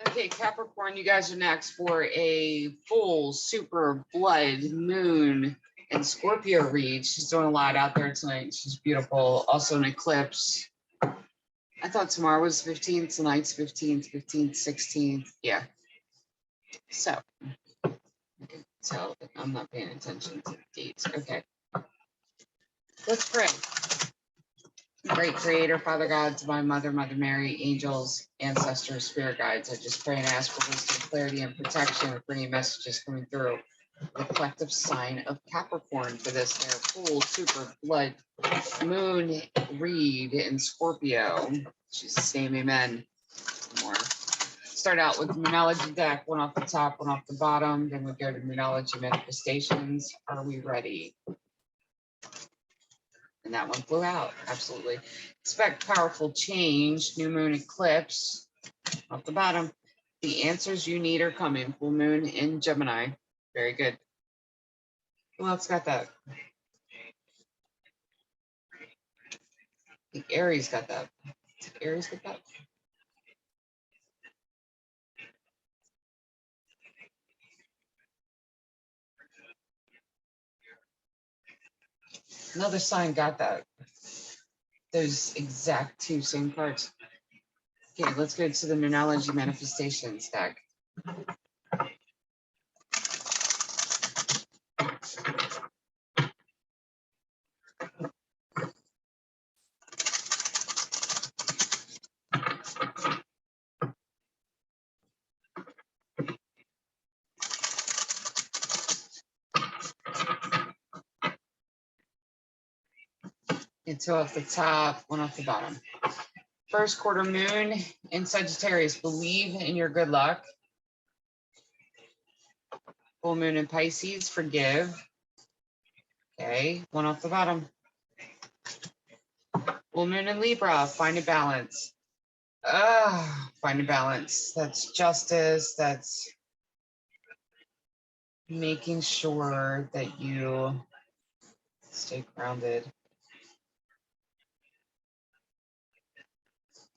Okay, Capricorn, you guys are next for a full super blood moon and Scorpio read. She's doing a lot out there tonight. She's beautiful. Also an eclipse. I thought tomorrow was 15th, tonight's 15th, 15th, 16th. Yeah. So, I can tell that I'm not paying attention to the dates. Okay. Let's pray. Great Creator, Father God, Divine Mother, Mother Mary, angels, ancestors, spirit guides. I just pray and ask for wisdom, clarity, and protection for any messages coming through. The collective sign of Capricorn for this their full super blood moon read in Scorpio. Jesus' name, amen. More. Start out with Moonology deck, one off the top, one off the bottom. Then we go to Moonology manifestations. Are we ready? And that one flew out. Absolutely. Expect powerful change. New moon eclipse. Off the bottom. The answers you need are coming. Full moon in Gemini. Very good. Who else got that? I think Aries got that. Did Aries get that? Another sign got that. Those exact two same cards. Okay, let's go to the Moonology manifestations deck. And two off the top, one off the bottom. First quarter moon in Sagittarius. Believe in your good luck. Full moon in Pisces. Forgive. Okay, one off the bottom. Full moon in Libra. Find a balance. Find a balance. That's justice. That's making sure that you stay grounded.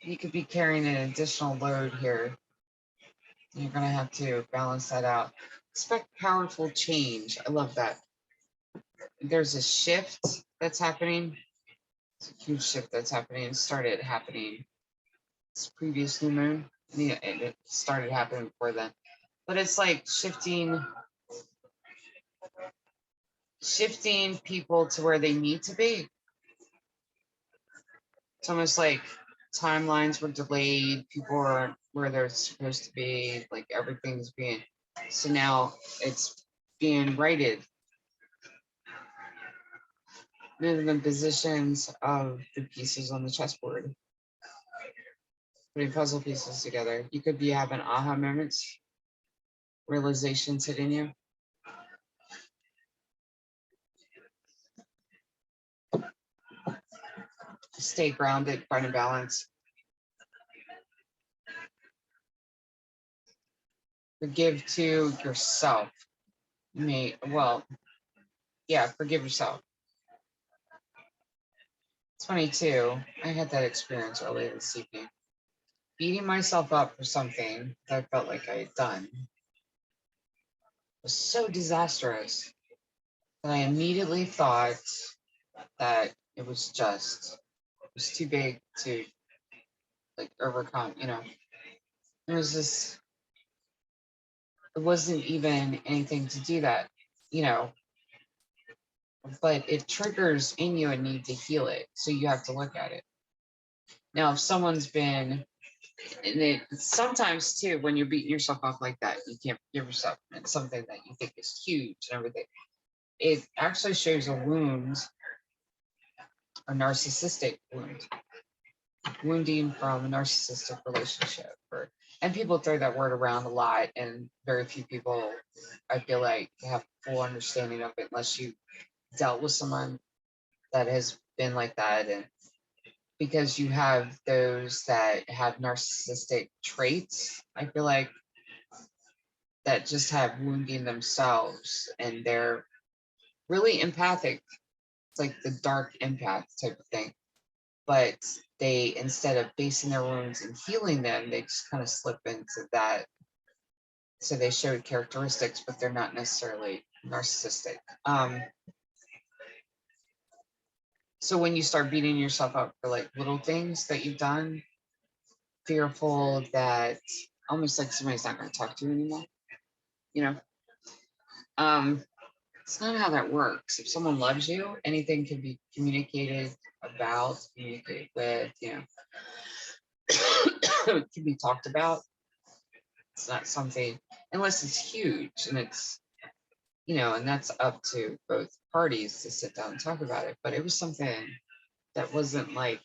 You could be carrying an additional load here. You're going to have to balance that out. Expect powerful change. I love that. There's a shift that's happening. It's a huge shift that's happening. It started happening this previous new moon. Yeah, it started happening before then. But it's like shifting people to where they need to be. It's almost like timelines were delayed. People are where they're supposed to be. Like everything's being, so now it's being righted. Moving positions of the pieces on the chessboard. Putting puzzle pieces together. You could be having aha moments, realizations hitting you. Stay grounded, find a balance. Forgive to yourself. Forgive yourself. It's funny too. I had that experience earlier this evening. Beating myself up for something that I felt like I had done was so disastrous that I immediately thought that it was too big to like overcome, It was just, it wasn't even anything to do that, but it triggers in you a need to heal it. So you have to look at it. Now, if someone's been, and it sometimes too, when you're beating yourself up like that, you can't forgive yourself. And it's something that you think is huge and everything. It actually shows a wound, a narcissistic wound, wounding from a narcissistic relationship. And people throw that word around a lot, and very few people, I feel like, have full understanding of it unless you dealt with someone that has been like that. And because you have those that have narcissistic traits, I feel like, that just have wounding themselves, and they're really empathic. It's like the dark empath type of thing. But they, instead of facing their wounds and healing them, they just kind of slip into that. So they showed characteristics, but they're not necessarily narcissistic. So when you start beating yourself up for like little things that you've done, fearful that almost like somebody's not going to talk to you anymore, you know, it's not how that works. If someone loves you, anything can be communicated about, communicated with, you know, it can be talked about. It's not something, unless it's huge and it's, you know, and that's up to both parties to sit down and talk about it. But it was something that wasn't like,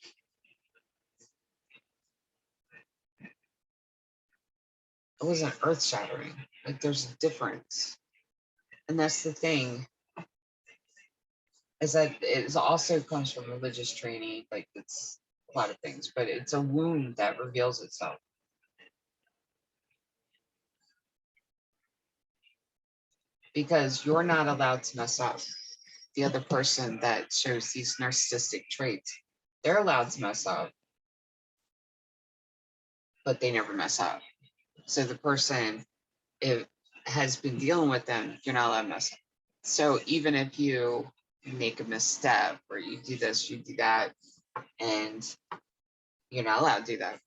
it wasn't earth shattering. Like there's a difference. And that's the thing, is that it also comes from religious training. Like it's a lot of things, but it's a wound that reveals itself. Because you're not allowed to mess up. The other person that shows these narcissistic traits, they're allowed to mess up, but they never mess up. So the person, it has been dealing with them, you're not allowed to mess up. So even if you make a misstep or you do this, you do that, and you're not allowed to do that.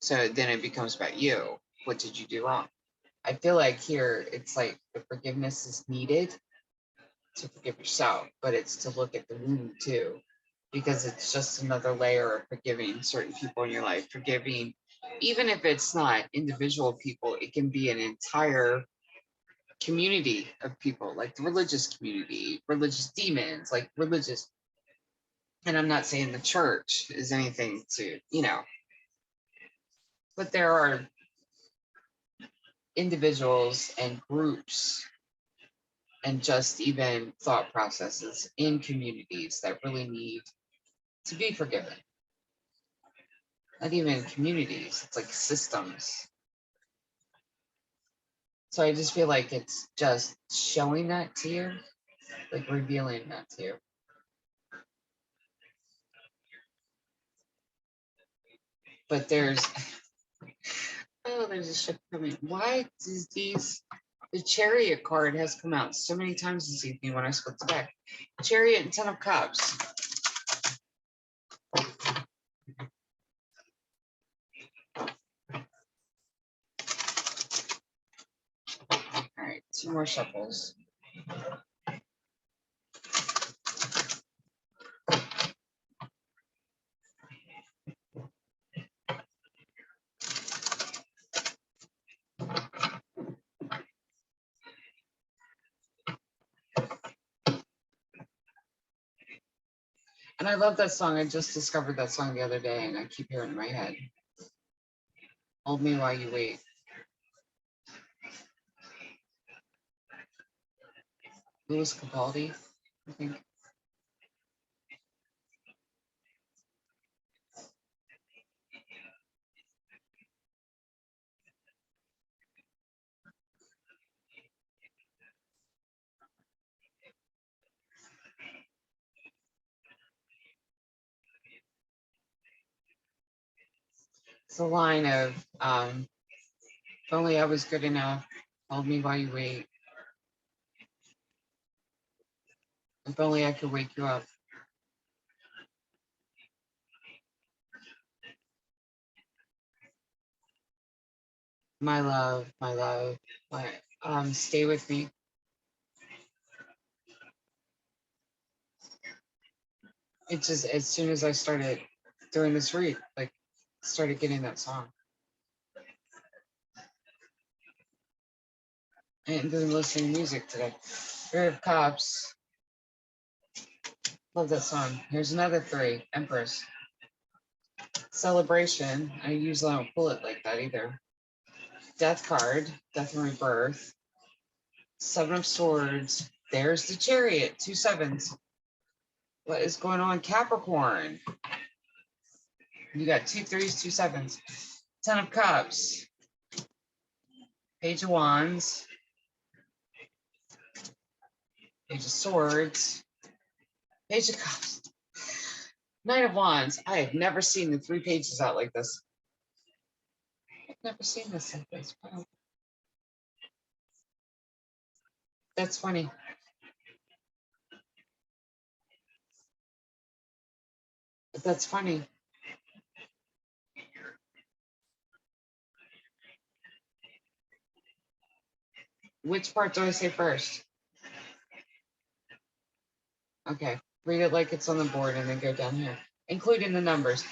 So then it becomes about you. What did you do wrong? I feel like here it's like the forgiveness is needed to forgive yourself, but it's to look at the wound too, because it's just another layer of forgiving certain people in your life, forgiving, even if it's not individual people, it can be an entire community of people, like the religious community, religious demons, like religious. And I'm not saying the church is anything to, you know, but there are individuals and groups and just even thought processes in communities that really need to be forgiven. Not even communities, it's like systems. So I just feel like it's just showing that to you, like revealing that to you. But there's, oh, there's a ship coming. Why does the Chariot card has come out so many times this evening when I split the deck. Chariot and Ten of Cups. All right, 2 more shuffles. And I love that song. I just discovered that song the other day and I keep hearing it in my head. Hold Me While You Wait. Louis Capaldi, I think. It's a line of, if only I was good enough, hold me while you wait. If only I could wake you up. My love, stay with me. It just, as soon as I started doing this read, like, started getting that song. And been listening to music today. Three of Cups. Love that song. Here's another 3, Empress. Celebration. I usually don't pull it like that either. Death card, Death and Rebirth. 7 of Swords. There's the Chariot, 2 sevens. What is going on, Capricorn? You got 2 3s, 2 sevens. 10 of Cups. Page of Wands. Page of Swords. Page of Cups. Knight of Wands. I have never seen the 3 pages out like this. I've never seen this like this. Wow. That's funny. That's funny. Which part do I say first? Okay. Read it like it's on the board and then go down here, including the numbers.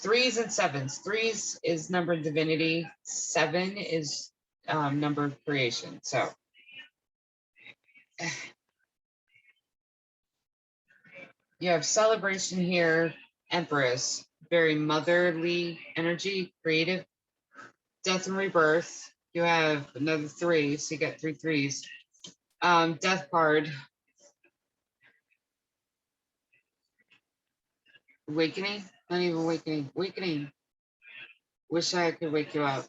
3s and 7s. 3s is number of divinity. 7 is number of creation. So you have celebration here, Empress, very motherly energy, creative, death and rebirth. You have another 3, so you got 3 3s. Death card, awakening, not even awakening, awakening. Wish I could wake you up.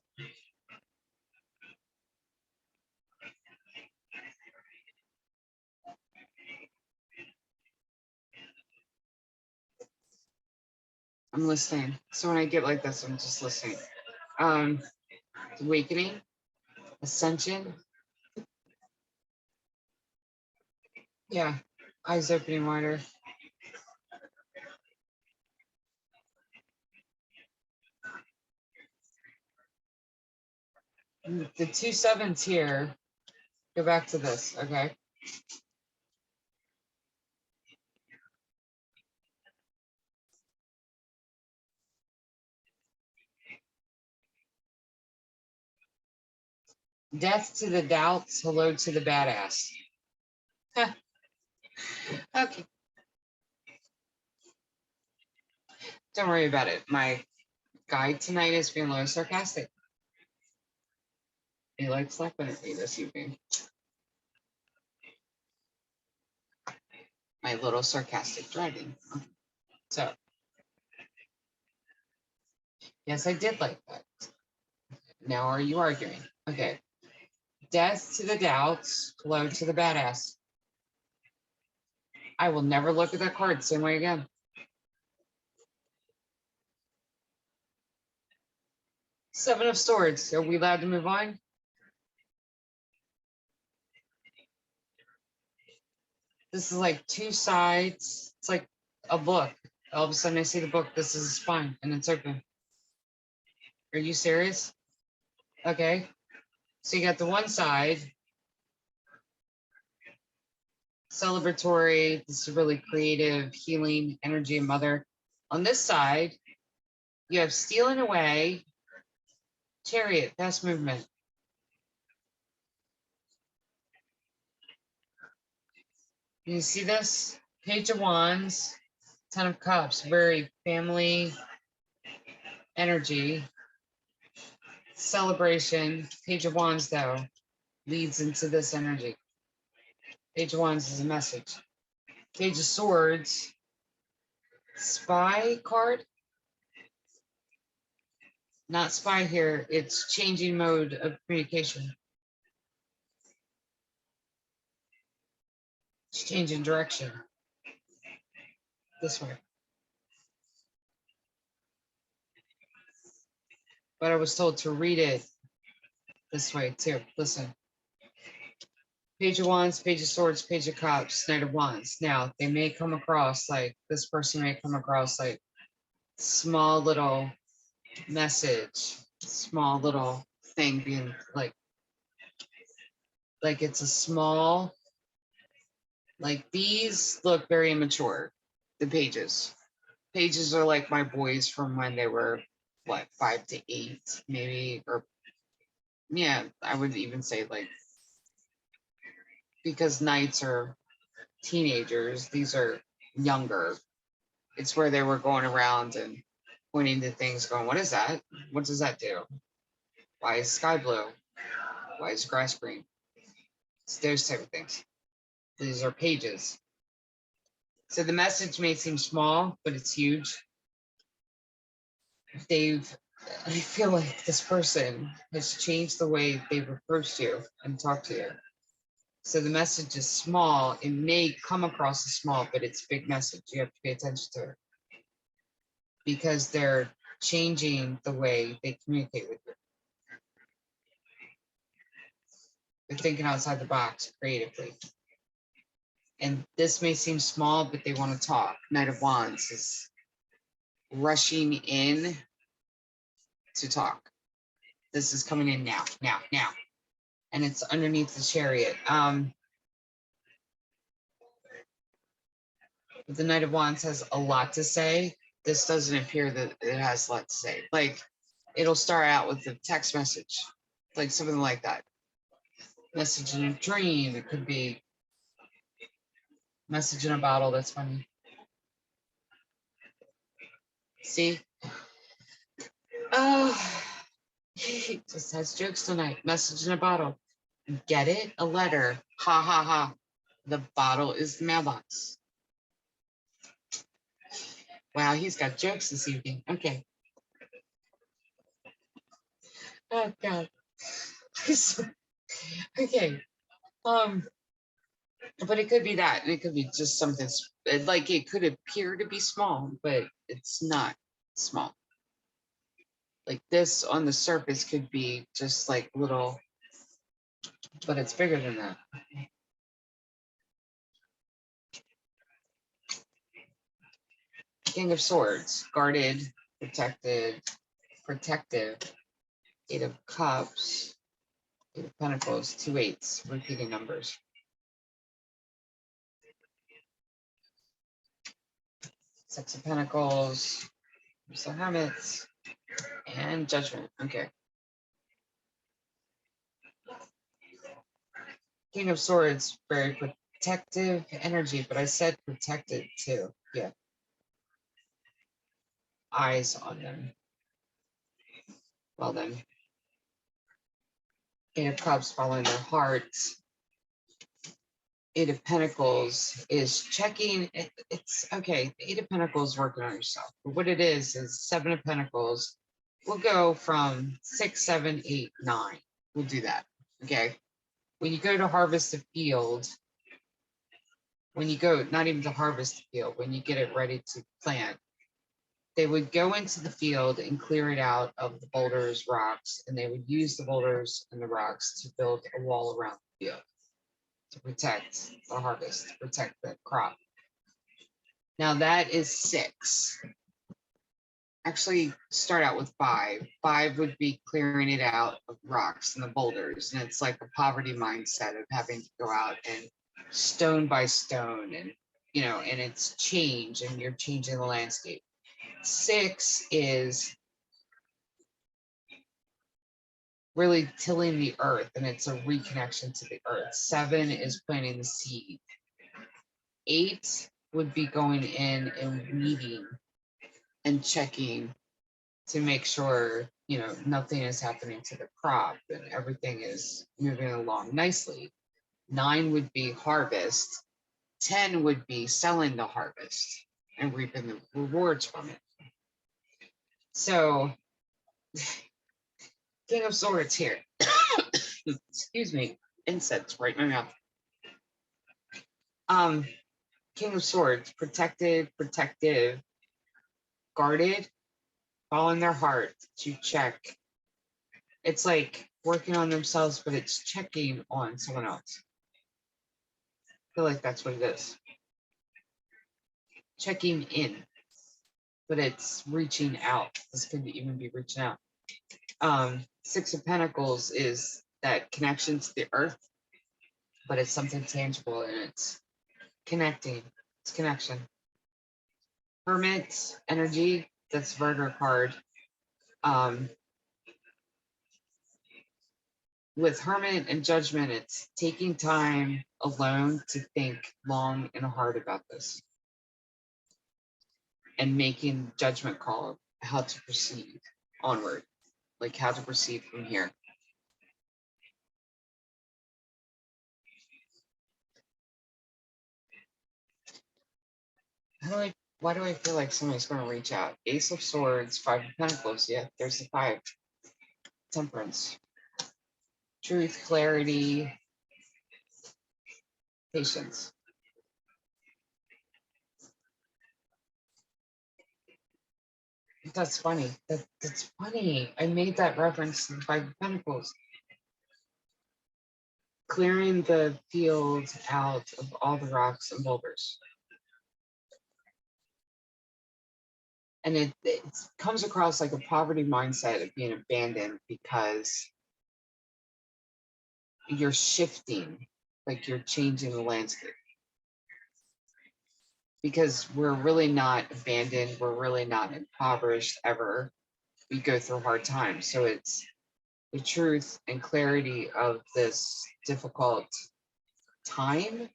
I'm listening. So when I get like this, I'm just listening. Awakening, ascension. Yeah, eyes opening wider. The 2 7s here. Go back to this, okay? Death to the doubts, hello to the badass. Okay. Don't worry about it. My guide tonight is being a little sarcastic. He likes laughing at me this evening. My little sarcastic dragon. So, yes, I did like that. Now are you arguing? Okay. Death to the doubts, hello to the badass. I will never look at that card the same way again. Seven of Swords. Are we allowed to move on? This is like 2 sides. It's like a book. All of a sudden I see the book. This is a spine and it's open. Are you serious? Okay. So you got the one side, celebratory. This is really creative, healing, energy, and mother. On this side, you have stealing away, chariot, fast movement. You see this? Page of Wands, Ten of Cups, very family energy. Celebration. Page of Wands, though, leads into this energy. Page of Wands is a message. Page of Swords, spy card. Not spy here. It's changing mode of communication. It's changing direction. This way. But I was told to read it this way too. Listen. Page of Wands, Page of Swords, Page of Cups, Knight of Wands. Now, they may come across like, this person may come across like small little message, small little thing being like it's a small, like these look very immature, the pages. Pages are like my boys from when they were, what, 5 to 8, maybe, or yeah, I would even say like, because knights are teenagers, these are younger. It's where they were going around and pointing to things going, what is that? What does that do? Why is sky blue? Why is grass green? It's those type of things. These are pages. So the message may seem small, but it's huge. I feel like this person has changed the way they've approached you and talked to you. So the message is small. It may come across as small, but it's a big message. You have to pay attention to it. because they're changing the way they communicate with you. They're thinking outside the box creatively. And this may seem small, but they want to talk. Knight of Wands is rushing in to talk. This is coming in now. And it's underneath the Chariot. The Knight of Wands has a lot to say. This doesn't appear that it has a lot to say. Like, it'll start out with a text message, like something like that. Message in a dream. It could be message in a bottle. That's funny. See? Oh, he just has jokes tonight. Message in a bottle. Get it? A letter. Ha ha ha. The bottle is the mailbox. Wow, he's got jokes this evening. Okay. Oh God. Okay. But it could be that. It could be just something like it could appear to be small, but it's not small. Like this on the surface could be just like little, but it's bigger than that. King of Swords, guarded, protected, protective. Eight of Cups, Eight of Pentacles, 2 8s, repeating numbers. Six of Pentacles, there's the Hermits, and Judgment. Okay. King of Swords, very protective energy, but I said protected too. Yeah. Eyes on them. Well then. Eight of Cups following their hearts. Eight of Pentacles is checking. It's okay. The Eight of Pentacles working on yourself. But what it is Seven of Pentacles. We'll go from 6, 7, 8, 9. We'll do that. Okay. When you go to harvest the field, when you go, not even to harvest the field, when you get it ready to plant, they would go into the field and clear it out of the boulders, rocks, and they would use the boulders and the rocks to build a wall around the field to protect the harvest, to protect the crop. Now that is 6. Actually, start out with 5. 5 would be clearing it out of rocks and the boulders, and it's like a poverty mindset of having to go out and stone by stone, and and it's change, and you're changing the landscape. 6 is really tilling the earth, and it's a reconnection to the earth. 7 is planting the seed. 8 would be going in and weeding and checking to make sure nothing is happening to the crop and everything is moving along nicely. 9 would be harvest. 10 would be selling the harvest and reaping the rewards from it. So King of Swords here. Excuse me, insects right in my mouth. King of Swords, protected, protective, guarded, following their heart to check. It's like working on themselves, but it's checking on someone else. I feel like that's what it is. Checking in, but it's reaching out. This could even be reaching out. 6 of Pentacles is that connection to the earth, but it's something tangible and it's connecting. It's connection. Hermit energy, that's Virgo card. With Hermit and Judgment, it's taking time alone to think long and hard about this and making judgment call of how to proceed onward, like how to proceed from here. Why do I feel like somebody's going to reach out? Ace of Swords, 5 of Pentacles. Yeah, there's the 5. Temperance. Truth, clarity, patience. That's funny. That's funny. I made that reference to the Five of Pentacles. Clearing the field out of all the rocks and boulders. And it comes across like a poverty mindset of being abandoned because you're shifting, like you're changing the landscape. Because we're really not abandoned, we're really not impoverished ever. We go through hard times. So it's the truth and clarity of this difficult time,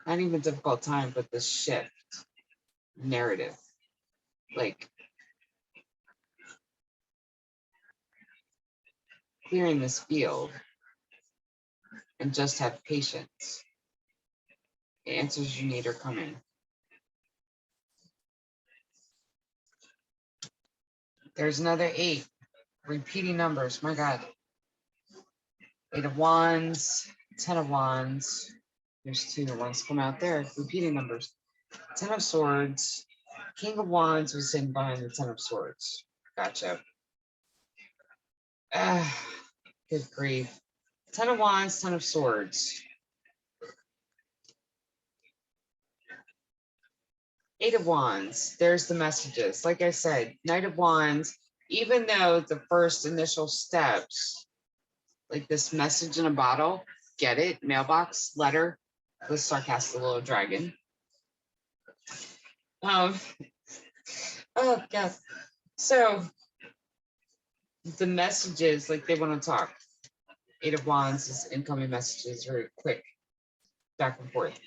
not even difficult time, but the shift narrative. Like clearing this field and just have patience. The answers you need are coming. There's another 8. Repeating numbers. My God. 8 of Wands, 10 of Wands. There's 2 ones come out there. Repeating numbers. 10 of Swords. King of Wands was in behind the 10 of Swords. Gotcha. Good grief. 10 of Wands, 10 of Swords. 8 of Wands. There's the messages. Like I said, Knight of Wands, even though the first initial steps, like this message in a bottle, get it, mailbox, letter, the sarcastic little dragon. Oh God. So the messages, like they want to talk. 8 of Wands is incoming messages, very quick, back and forth.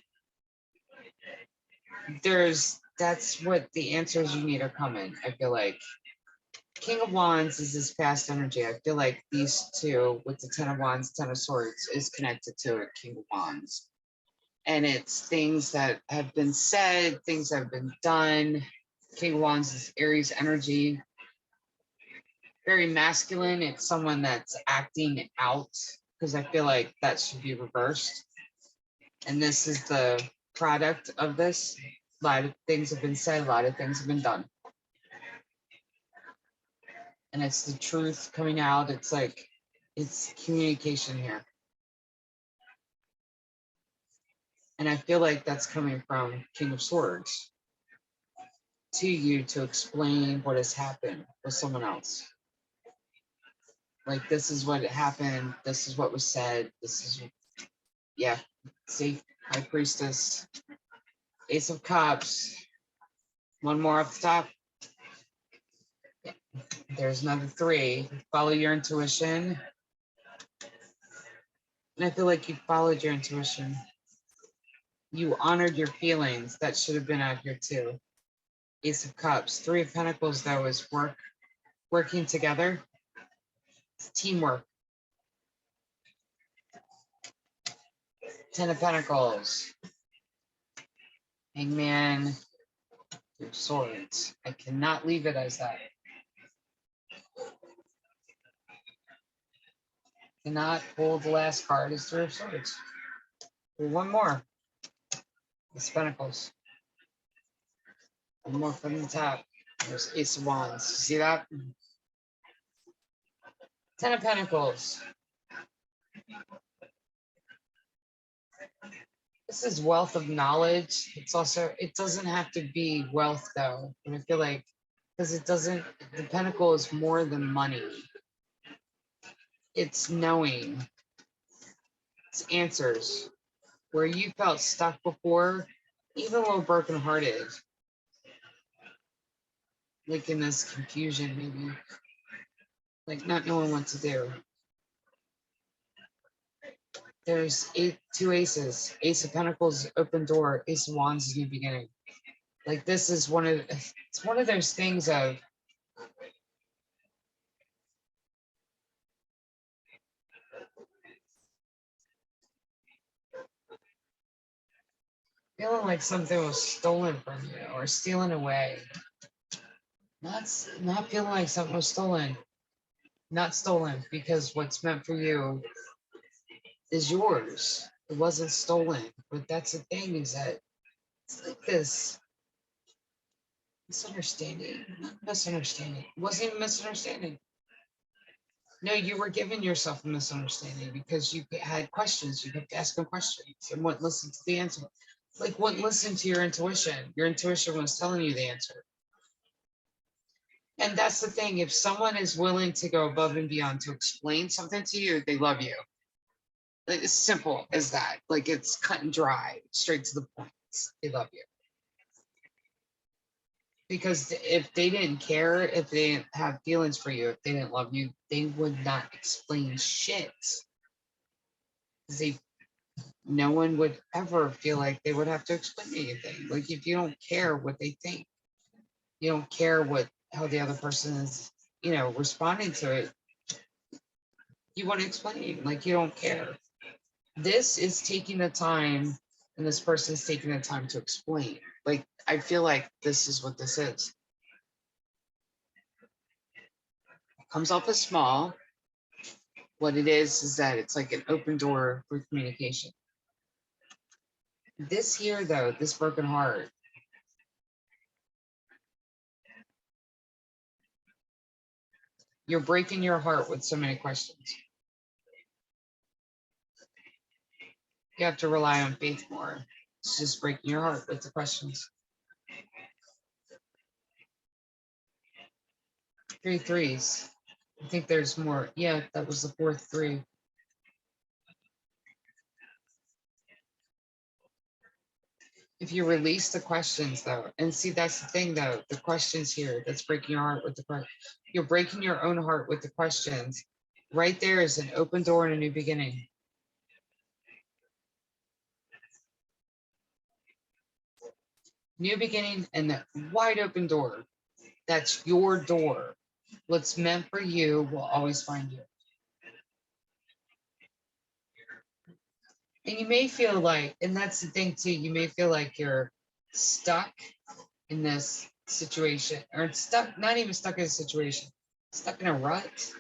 That's what the answers you need are coming. I feel like King of Wands is his past energy. I feel like these two with the 10 of Wands, 10 of Swords is connected to a King of Wands. And it's things that have been said, things that have been done. King of Wands is Aries energy. Very masculine. It's someone that's acting out because I feel like that should be reversed. And this is the product of this. A lot of things have been said, a lot of things have been done. And it's the truth coming out. It's like, it's communication here. And I feel like that's coming from King of Swords to you to explain what has happened with someone else. Like, this is what happened. This is what was said. This is, yeah. See, High Priestess, Ace of Cups. One more up the top. Yeah. There's another 3. Follow your intuition. And I feel like you followed your intuition. You honored your feelings. That should have been out here too. Ace of Cups. 3 of Pentacles, though, is working together. It's teamwork. 10 of Pentacles. Hangman. 2 of Swords. I cannot leave it as that. Cannot pull the last card as 3 of Swords. One more. Ace of Pentacles. One more from the top. There's Ace of Wands. See that? 10 of Pentacles. This is wealth of knowledge. It's also, it doesn't have to be wealth though. And I feel like, because it doesn't, the pentacle is more than money. It's knowing. It's answers. Where you felt stuck before, even a little brokenhearted. Like in this confusion, maybe. Like not knowing what to do. There's 2 aces. Ace of Pentacles, open door. Ace of Wands is new beginning. Like this is it's one of those things of feeling like something was stolen from you or stealing away. Not feeling like something was stolen. Not stolen, because what's meant for you is yours. It wasn't stolen. But that's the thing, is that it's like this. Misunderstanding, not misunderstanding. It wasn't even misunderstanding. No, you were giving yourself a misunderstanding because you had questions. You kept asking questions and wouldn't listen to the answer. Like, wouldn't listen to your intuition. Your intuition was telling you the answer. And that's the thing. If someone is willing to go above and beyond to explain something to you, they love you. Like, it's simple as that. Like, it's cut and dry, straight to the point. They love you. Because if they didn't care, if they didn't have feelings for you, if they didn't love you, they would not explain shit. They, no one would ever feel like they would have to explain anything. Like, if you don't care what they think, you don't care how the other person is, responding to it, you want to explain. Like, you don't care. This is taking the time, and this person is taking the time to explain. Like, I feel like this is what this is. It comes off as small. What it is that it's like an open door for communication. This here, though, this broken heart, you're breaking your heart with so many questions. You have to rely on faith more. It's just breaking your heart with the questions. 3 3s. I think there's more. Yeah, that was the 4th 3. If you release the questions, though, and see, that's the thing, though, the questions here, that's breaking your heart with the question. You're breaking your own heart with the questions. Right there is an open door and a new beginning. New beginning and the wide open door. That's your door. What's meant for you will always find you. And you may feel like, and that's the thing too, you may feel like you're stuck in this situation, or stuck, not even stuck in a situation, stuck in a rut,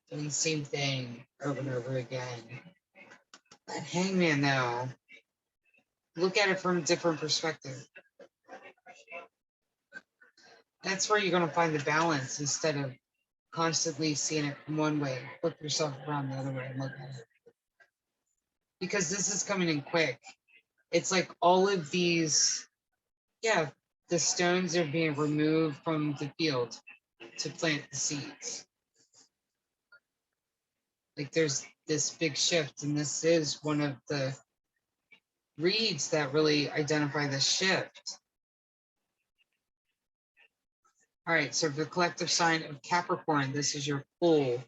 doing the same thing over and over again. That hangman, though, look at it from a different perspective. That's where you're going to find the balance instead of constantly seeing it from one way. Flip yourself around the other way and look at it. Because this is coming in quick. It's like all of these, the stones are being removed from the field to plant the seeds. Like, there's this big shift, and this is one of the reads that really identify the shift. All right, so for the collective sign of Capricorn, this is your full,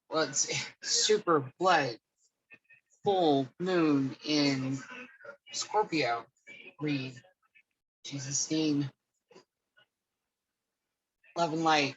well, it's super blood, full moon in Scorpio read. Jesus' name. Love and light.